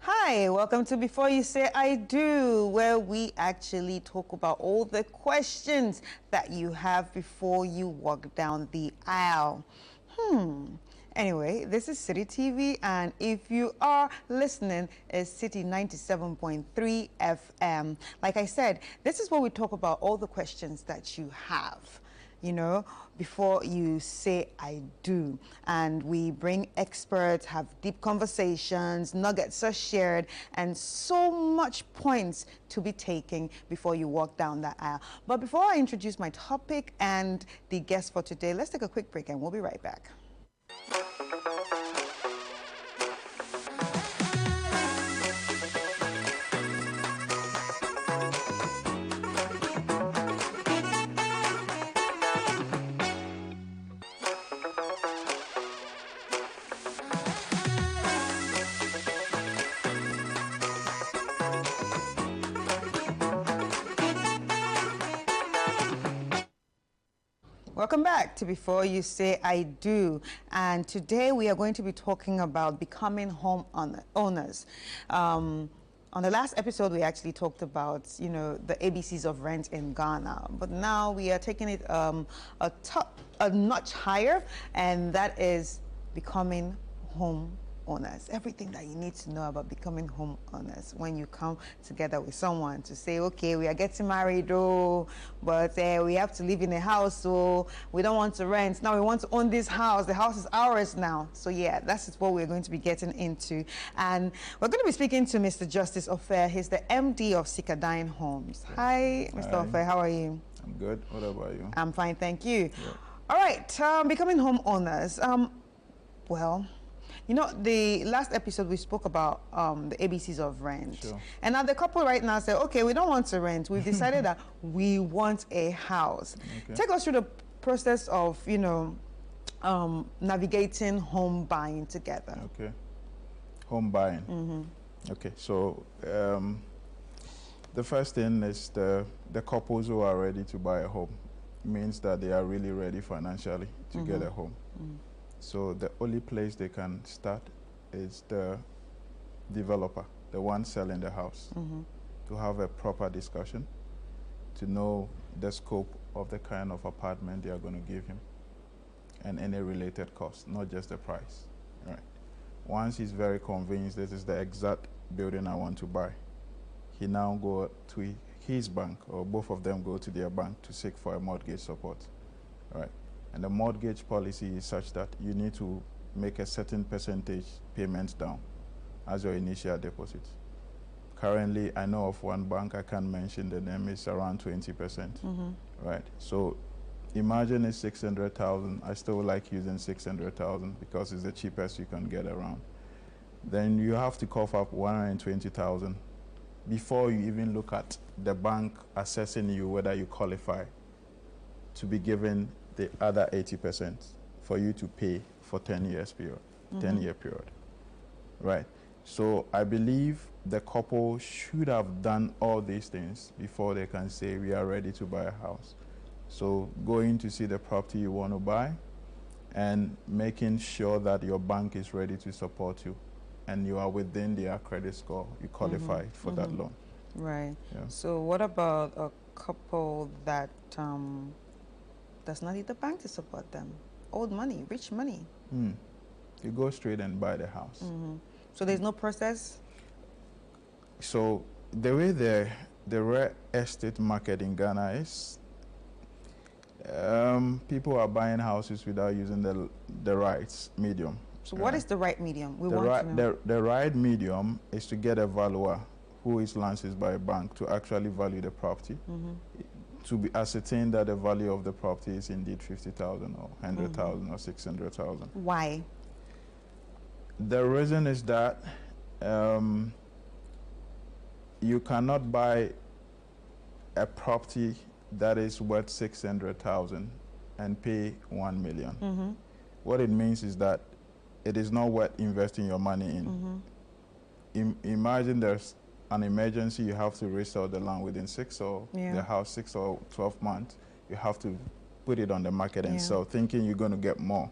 Hi, welcome to Before You Say I Do, where we actually talk about all the questions that you have before you walk down the aisle. Anyway, this is Citi TV, and if you are listening, it's Citi 97.3 FM. Like I said, this is where we talk about all the questions that you have, you know, before you say I do. And we bring experts, have deep conversations, nuggets are shared, and so much points to be taken before you walk down that aisle. But before I introduce my topic and the guest for today, let's take a quick break and we'll be right back. Welcome back to Before You Say I Do, and today we are going to be talking about becoming owners. On the last episode, we actually talked about, you know, the ABCs of rent in Ghana, but now we are taking it a notch higher, and that is becoming homeowners. Everything that you need to know about becoming homeowners when you come together with someone to say, okay, we are getting married, but we have to live in a house, so we don't want to rent. Now we want to own this house. The house is ours now. So yeah, that's what we're going to be getting into. And we're going to be speaking to Mr. Justice Ofer. He's the MD of Sikadine Homes. Hi, Mr. Ofer, how are you? I'm good. What about you? I'm fine, thank you. Yeah. All right, becoming homeowners. Well, you know, the last episode we spoke about the ABCs of rent. Sure. And now the couple right now say, okay, we don't want to rent. We've decided that we want a house. Okay. Take us through the process of, you know, navigating home buying together. Okay. Home buying. Okay. So the first thing is the couples who are ready to buy a home. Means that they are really ready financially to get a home. So the only place they can start is the developer, the one selling the house, to have a proper discussion, to know the scope of the kind of apartment they are going to give him and any related costs, not just the price. Right. Once he's very convinced this is the exact building I want to buy, he now go to his bank, or both of them go to their bank to seek for a mortgage support. Right. And the mortgage policy is such that you need to make a certain percentage payments down as your initial deposit. Currently, I know of one bank, I can't mention the name, it's around 20%. Right. So imagine it's 600,000. I still like using 600,000 because it's the cheapest you can get around. Then you have to cough up 120,000 before you even look at the bank assessing you whether you qualify to be given the other 80% for you to pay for 10 years period, 10-year period, right? So I believe the couple should have done all these things before they can say we are ready to buy a house. So going to see the property you want to buy and making sure that your bank is ready to support you and you are within their credit score, you qualify for that loan. Right. Yeah. So what about a couple that does not need the bank to support them? Old money, rich money. You go straight and buy the house. So there's no process? So the way the real estate market in Ghana is, people are buying houses without using the right medium. So what is the right medium? The right medium is to get a valuer who is licensed by a bank to actually value the property, to be ascertained that the value of the property is indeed 50,000 or 100,000 or 600,000. Why? The reason is that you cannot buy a property that is worth 600,000 and pay 1 million. What it means is that it is not worth investing your money in. Imagine there's an emergency, you have to resell the land within 6 or 12 months. You have to put it on the market and sell, thinking you're going to get more.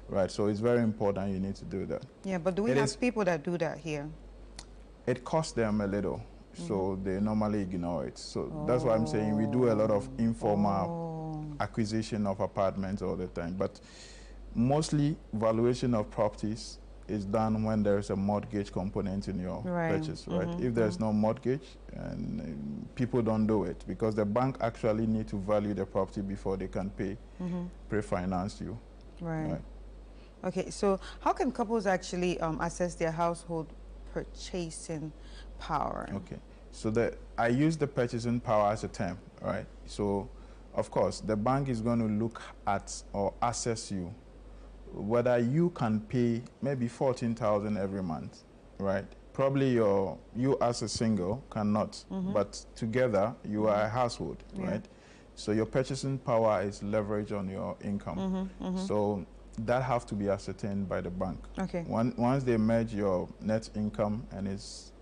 Right, so it's very important you need to do that. Yeah, but do we have people that do that here? it costs them a little, so they normally ignore it. So that's why I'm saying we do a lot of informal acquisition of apartments all the time. But mostly valuation of properties is done when there's a mortgage component in your purchase, right? If there's no mortgage, and people don't do it because the bank actually need to value the property before they can pre-finance you. Right. Okay, so how can couples actually assess their household purchasing power? Okay, so I use the purchasing power as a term, right? So, of course, the bank is going to look at or assess you whether you can pay maybe 14,000 every month, right? Probably you as a single cannot, but together you are a household, right? So your purchasing power is leverage on your income. So that have to be ascertained by the bank. Okay. Once they merge your net income and it's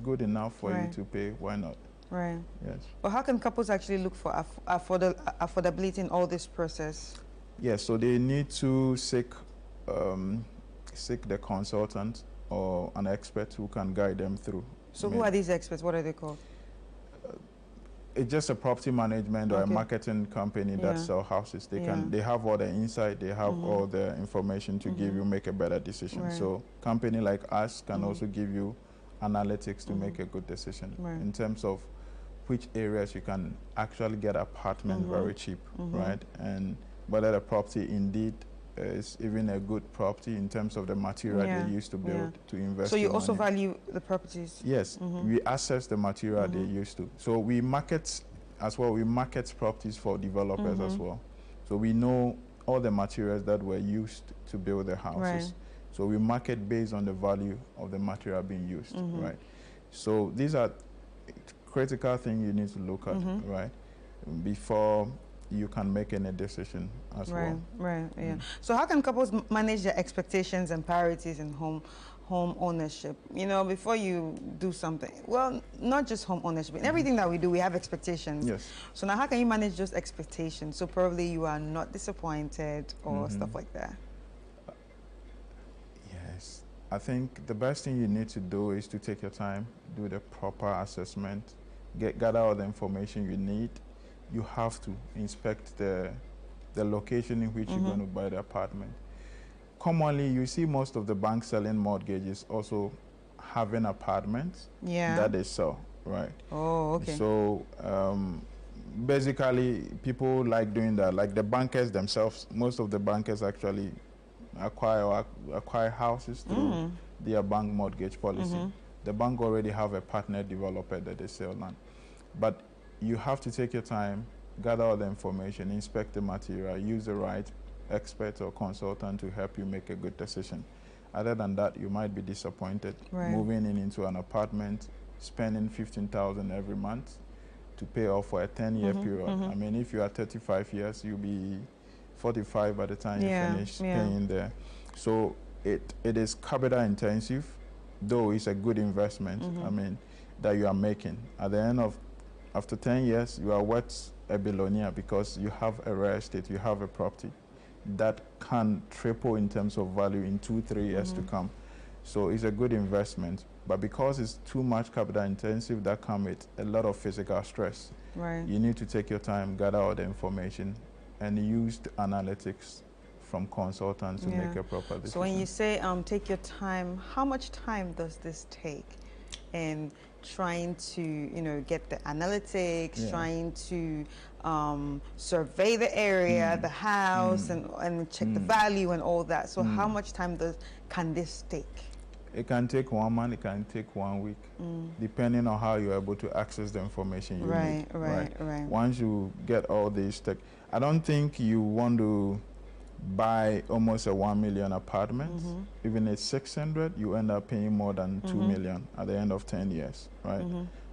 good enough for you to pay, why not? Right. Yes. But how can couples actually look for affordability in all this process? Yes, so they need to seek the consultant or an expert who can guide them through. So who are these experts? What are they called? It's just a property management or a marketing company that sell houses. They have all the insight, they have all the information to give you make a better decision. Right. So company like us can also give you analytics to make a good decision in terms of which areas you can actually get apartment very cheap, right? And whether the property indeed is even a good property in terms of the material they used to build to invest. So you also value the properties? Yes, we assess the material they used to. So we market as well. We market properties for developers as well. So we know all the materials that were used to build the houses. Right. So we market based on the value of the material being used, right? So these are critical things you need to look at, right, before you can make any decision as well. Right, yeah. So how can couples manage their expectations and priorities in home ownership? You know, before you do something, well, not just home ownership, in everything that we do, we have expectations. Yes. So now how can you manage those expectations? So probably you are not disappointed or stuff like that. Yes. I think the best thing you need to do is to take your time, do the proper assessment, gather all the information you need. You have to inspect the location in which you're going to buy the apartment. Commonly, you see most of the banks selling mortgages also having apartments that they sell, right? Oh, okay. So basically, people like doing that. Like the bankers themselves, most of the bankers actually acquire houses through their bank mortgage policy. The bank already have a partner developer that they sell land. But you have to take your time, gather all the information, inspect the material, use the right expert or consultant to help you make a good decision. Other than that, you might be disappointed moving into an apartment, spending 15,000 every month to pay off for a 10-year period. I mean, if you are 35 years, you'll be 45 by the time you finish paying there. So it is capital intensive, though it's a good investment, I mean, that you are making. At the end of after 10 years, you are worth a billionaire because you have a real estate, you have a property that can triple in terms of value in 2-3 years to come. So it's a good investment. But because it's too much capital intensive, that comes with a lot of physical stress. Right. You need to take your time, gather all the information, and use the analytics from consultants to make a proper decision. So when you say take your time, how much time does this take in trying to, you know, get the analytics, trying to survey the area, the house, and check the value and all that? So how much time can this take? It can take 1 month, it can take 1 week, depending on how you're able to access the information you need. Right. Once you get all these tech, I don't think you want to buy almost a 1 million apartment. Even at 600, you end up paying more than 2 million at the end of 10 years, right?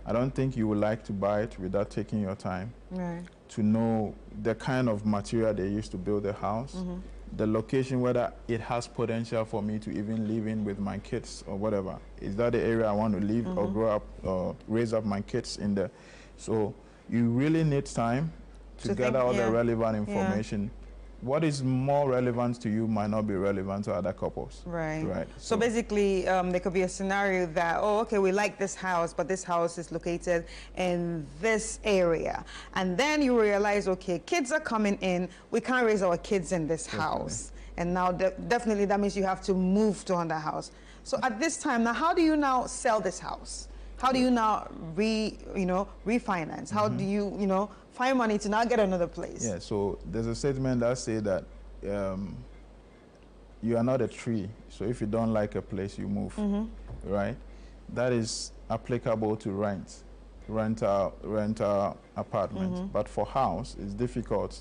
I don't think you would like to buy it without taking your time to know the kind of material they used to build the house, the location, whether it has potential for me to even live in with my kids or whatever. Is that the area I want to live or grow up or raise up my kids in there? So you really need time to gather all the relevant information what is more relevant to you might not be relevant to other couples. Right. Right. So basically, there could be a scenario that, oh, okay, we like this house, but this house is located in this area. And then you realize, okay, kids are coming in. We can't raise our kids in this house. And now definitely that means you have to move to another house. So at this time, now how do you now sell this house? How do you now refinance? How do you, find money to now get another place? Yeah, so there's a statement that says that you are not a tree. So if you don't like a place, you move, right? That is applicable to rental apartments. But for house, it's difficult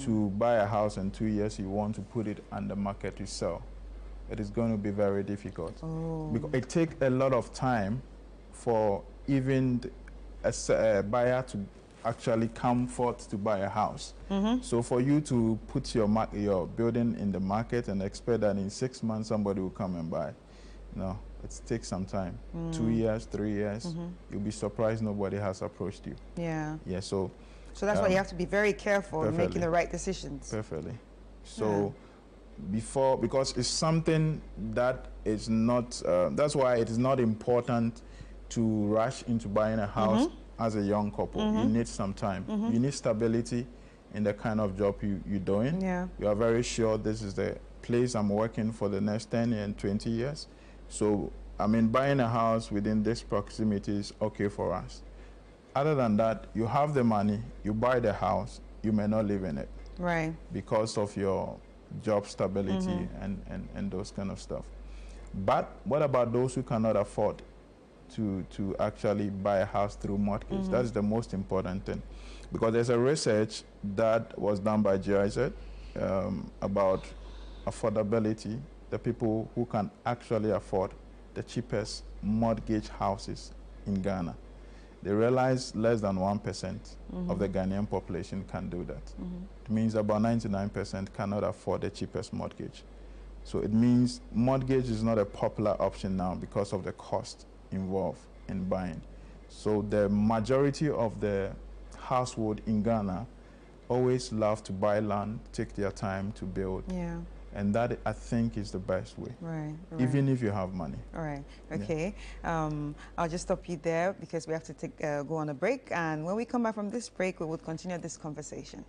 to buy a house in 2 years. You want to put it on the market to sell. It is going to be very difficult. Because it takes a lot of time for even a buyer to actually come forth to buy a house. So for you to put your building in the market and expect that in 6 months somebody will come and buy, no, it takes some time. 2 years, 3 years, you'll be surprised nobody has approached you. Yeah. Yeah, so that's why you have to be very careful in making the right decisions. Perfectly. So because it's something that is not, that's why it is not important to rush into buying a house as a young couple. You need some time. You need stability in the kind of job you're doing. Yeah. You are very sure this is the place I'm working for the next 10 and 20 years. So, I mean, buying a house within this proximity is okay for us. Other than that, you have the money, you buy the house, you may not live in it. Right. Because of your job stability and those kind of stuff. But what about those who cannot afford to actually buy a house through mortgage? That's the most important thing. Because there's a research that was done by GIZ about affordability, the people who can actually afford the cheapest mortgage houses in Ghana. They realize less than 1% of the Ghanaian population can do that. It means about 99% cannot afford the cheapest mortgage. So it means mortgage is not a popular option now because of the cost involved in buying. So the majority of the household in Ghana always love to buy land, take their time to build. Yeah. And that, I think, is the best way. Right. Even if you have money. All right. Okay. Yeah. I'll just stop you there because we have to go on a break. And when we come back from this break, we will continue this conversation.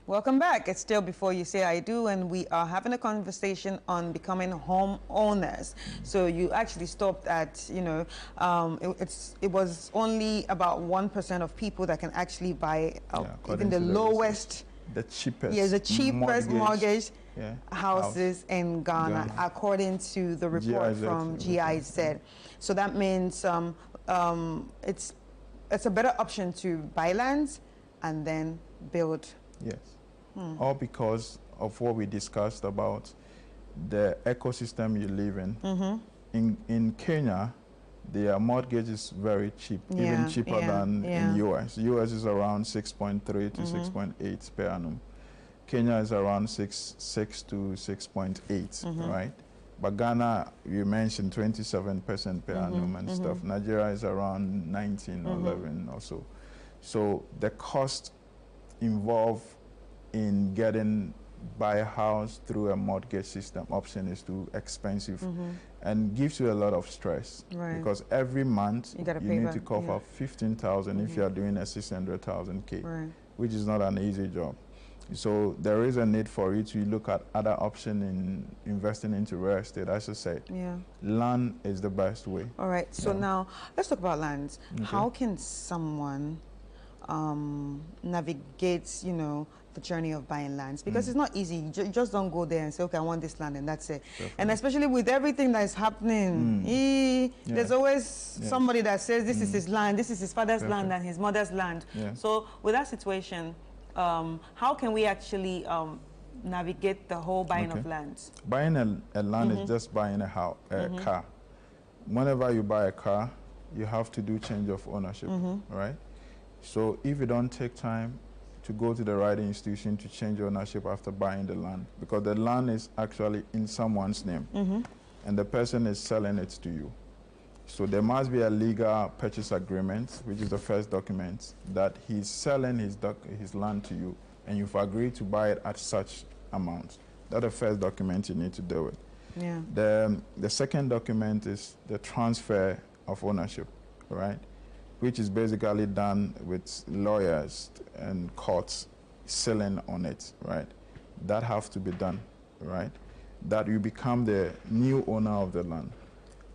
Welcome back. It's still Before You Say I Do, and we are having a conversation on becoming homeowners. So you actually stopped at, it was only about 1% of people that can actually buy even the lowest, the cheapest, the cheapest mortgage houses house in Ghana, according to the report from GIZ. So that means it's a better option to buy lands and then build. Yes. All because of what we discussed about the ecosystem you live in. In Kenya, their mortgage is very cheap, even cheaper than in US. US is around 6.3 to 6.8 per annum. Kenya is around 6 to 6.8, right? But Ghana, you mentioned 27% per annum and stuff. Nigeria is around 19 or 11 or so. So the cost involved in buy a house through a mortgage system option is too expensive and gives you a lot of stress because every month you need to cover 15,000 if you are doing a 600,000 K, which is not an easy job. So there is a need for you to look at other options in investing into real estate. As I said, land is the best way. All right. So now let's talk about lands. Okay. How can someone navigate, the journey of buying lands? Because it's not easy. You just don't go there and say, okay, I want this land and that's it. Definitely. And especially with everything that is happening, there's always somebody that says this is his land, this is his father's land and his mother's land. So with that situation, how can we actually navigate the whole buying Okay. of lands? Buying a land is just buying a house, a car. Whenever you buy a car, you have to do change of ownership, right? So if you don't take time to go to the right institution to change ownership after buying the land, because the land is actually in someone's name, and the person is selling it to you. So there must be a legal purchase agreement, which is the first document, that he's selling his land to you, and you've agreed to buy it at such amount. That's the first document you need to deal with. Yeah. The second document is the transfer of ownership, right? Which is basically done with lawyers and courts sealing on it, right? That has to be done, right? That you become the new owner of the land.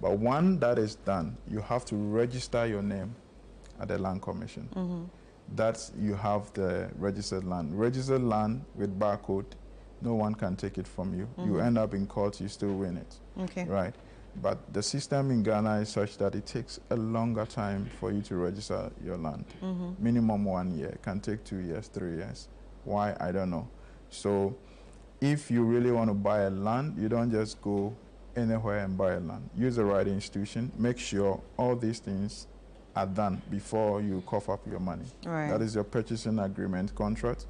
But when that is done, you have to register your name at the Land Commission. That you have the registered land. Registered land with barcode, no one can take it from you. You end up in court, you still win it, Okay. right? But the system in Ghana is such that it takes a longer time for you to register your land. Minimum 1 year, can take 2 years, 3 years. Why? I don't know. So if you really want to buy a land, you don't just go anywhere and buy a land. Use the right institution. Make sure all these things are done before you cough up your money. Right. That is your purchasing agreement contract.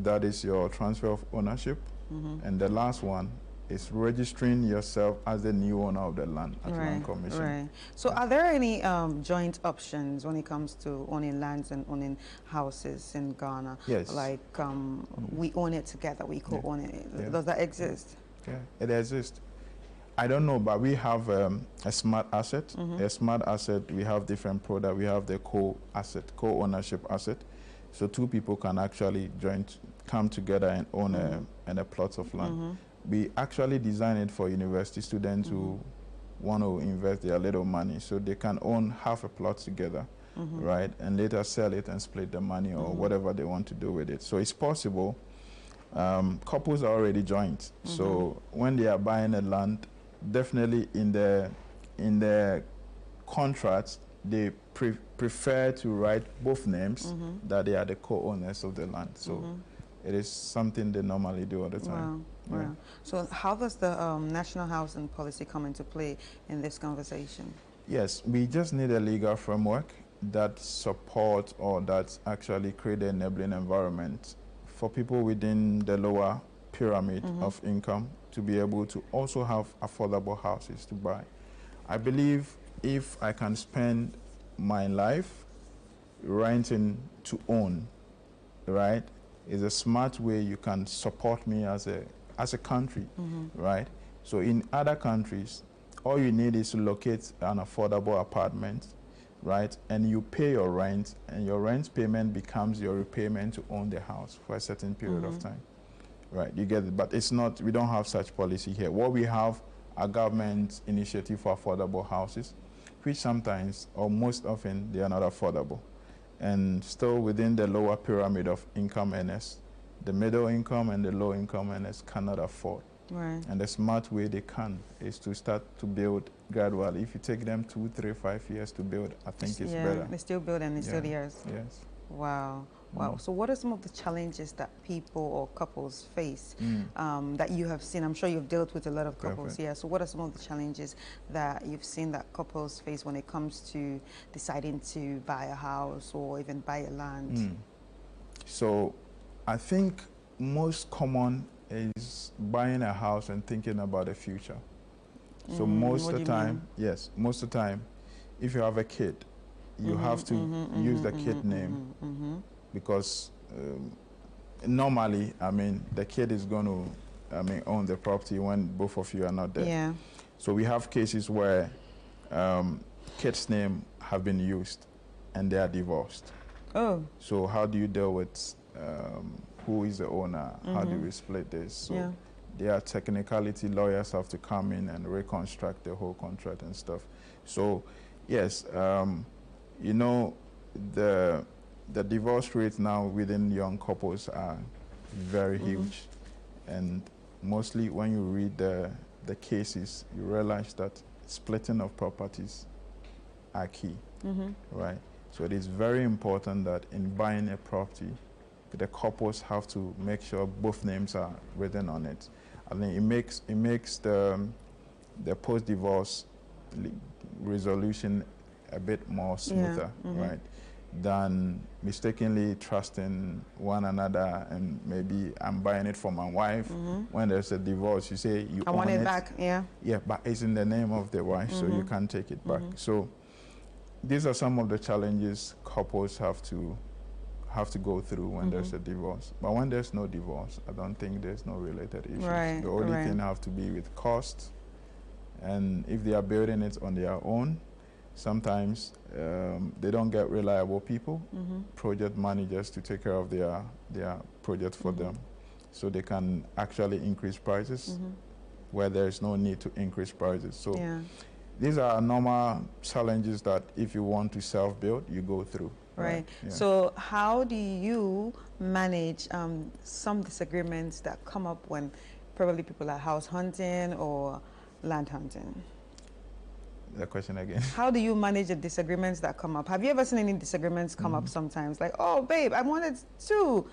That is your transfer of ownership. And the last one is registering yourself as the new owner of the land at Land Commission. Right. So are there any joint options when it comes to owning lands and owning houses in Ghana? Yes. Like we own it together, we co-own it. Yeah. Does that exist? Yeah, it exists. I don't know, but we have a smart asset. A smart asset, we have different products. We have the co-ownership asset. So two people can actually come together and own a plot of land. We actually design it for university students who want to invest their little money, so they can own half a plot together, right, and later sell it and split the money or whatever they want to do with it. So it's possible. Couples are already joint, so when they are buying a land, definitely in the contract they prefer to write both names that they are the co-owners of the land. So it is something they normally do all the time. Wow. Yeah. Wow. So how does the national housing policy come into play in this conversation? Yes, we just need a legal framework that supports or that actually create an enabling environment for people within the lower pyramid of income to be able to also have affordable houses to buy. I believe if I can spend my life renting to own, right, is a smart way you can support me as a country, right? So in other countries, all you need is to locate an affordable apartment, right? And you pay your rent, and your rent payment becomes your repayment to own the house for a certain period of time, right? You get it, but it's not, we don't have such policy here. What we have are government initiative for affordable houses, which sometimes or most often they are not affordable. And still within the lower pyramid of income earners, the middle income and the low income earners cannot afford. Right. And the smart way they can is to start to build gradually. If you take them 2, 3, 5 years to build, I think it's better. They still build and it's still yours. Yes. Wow. Wow. So what are some of the challenges that people or couples face that you have seen? I'm sure you've dealt with a lot of couples. Perfect. Yeah. So what are some of the challenges that you've seen that couples face when it comes to deciding to buy a house or even buy a land? So I think most common is buying a house and thinking about the future. So most of the time, yes, most of the time, if you have a kid, you have to use the kid name because normally, I mean, the kid is going to, I mean, own the property when both of you are not there. Yeah. So we have cases where kids' name have been used and they are divorced. Oh. So how do you deal with who is the owner? How do we split this? So there are technicality, lawyers have to come in and reconstruct the whole contract and stuff. So yes, you know, the divorce rates now within young couples are very huge. And mostly when you read the cases, you realize that splitting of properties are key, right? So it is very important that in buying a property, the couples have to make sure both names are written on it. I think it makes the post-divorce resolution a bit more smoother, right? Than mistakenly trusting one another, and maybe I'm buying it for my wife. When there's a divorce, you say I want it back, yeah, but it's in the name of the wife, so you can't take it back. So these are some of the challenges couples have to go through when there's a divorce. But when there's no divorce, I don't think there's no related issues. Right, the only thing have to be with cost, and if they are building it on their own, sometimes they don't get reliable people, project managers to take care of their project for them, so they can actually increase prices where there is no need to increase prices. So these are normal challenges that if you want to self-build, you go through. Right. Yeah. So how do you manage some disagreements that come up when probably people are house hunting or land hunting? The question again. How do you manage the disagreements that come up? Have you ever seen any disagreements come up sometimes? Like, oh, babe, I wanted 2.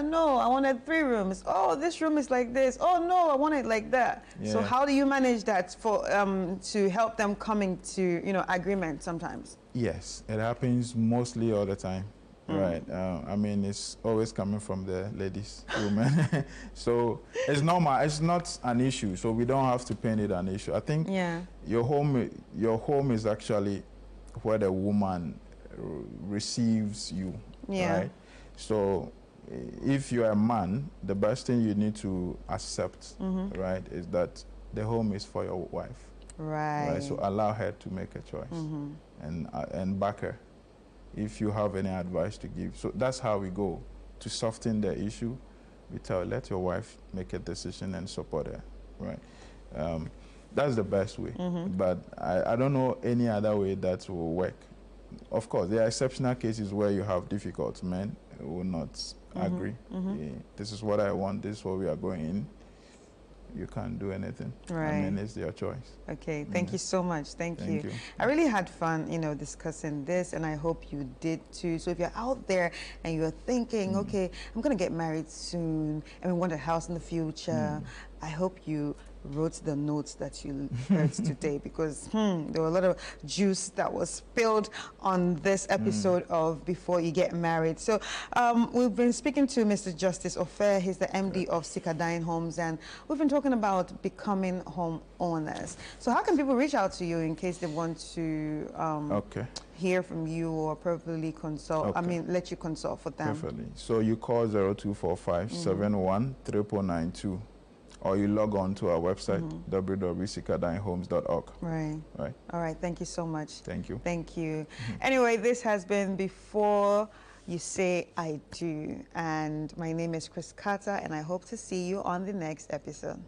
No, I wanted 3 rooms. Oh, this room is like this. Oh, no, I want it like that. Yeah. So how do you manage that for to help them coming to, agreement sometimes? Yes, it happens mostly all the time. Right. I mean, it's always coming from the ladies, women. So it's normal. It's not an issue. So we don't have to paint it an issue. I think your home is actually where the woman receives you. Yeah. Right. So if you are a man, the best thing you need to accept, right, is that the home is for your wife. Right. So allow her to make a choice and back her if you have any advice to give. So that's how we go. To soften the issue, we let your wife make a decision and support her, right? That's the best way. But I don't know any other way that will work. Of course, there are exceptional cases where you have difficult men who will not agree. This is what I want, this is what we are going in. You can't do anything. Right. I mean, it's your choice. Okay, thank you so much. Thank you. I really had fun, discussing this, and I hope you did too. So if you're out there and you're thinking, okay, I'm going to get married soon, and we want a house in the future, I hope you wrote the notes that you heard today, because there were a lot of juice that was spilled on this episode of Before You Get Married. So we've been speaking to Mr. Justice Ofer. He's the MD of Citi Homes, and we've been talking about becoming homeowners. So how can people reach out to you in case they want to hear from you or probably consult, let you consult for them? Definitely. So you call 0245 71 9992. Or you log on to our website, www.citihomes.org. Right. Right. All right. Thank you so much. Thank you. Thank you. Anyway, this has been Before You Say I Do. And my name is Chris Carter, and I hope to see you on the next episode.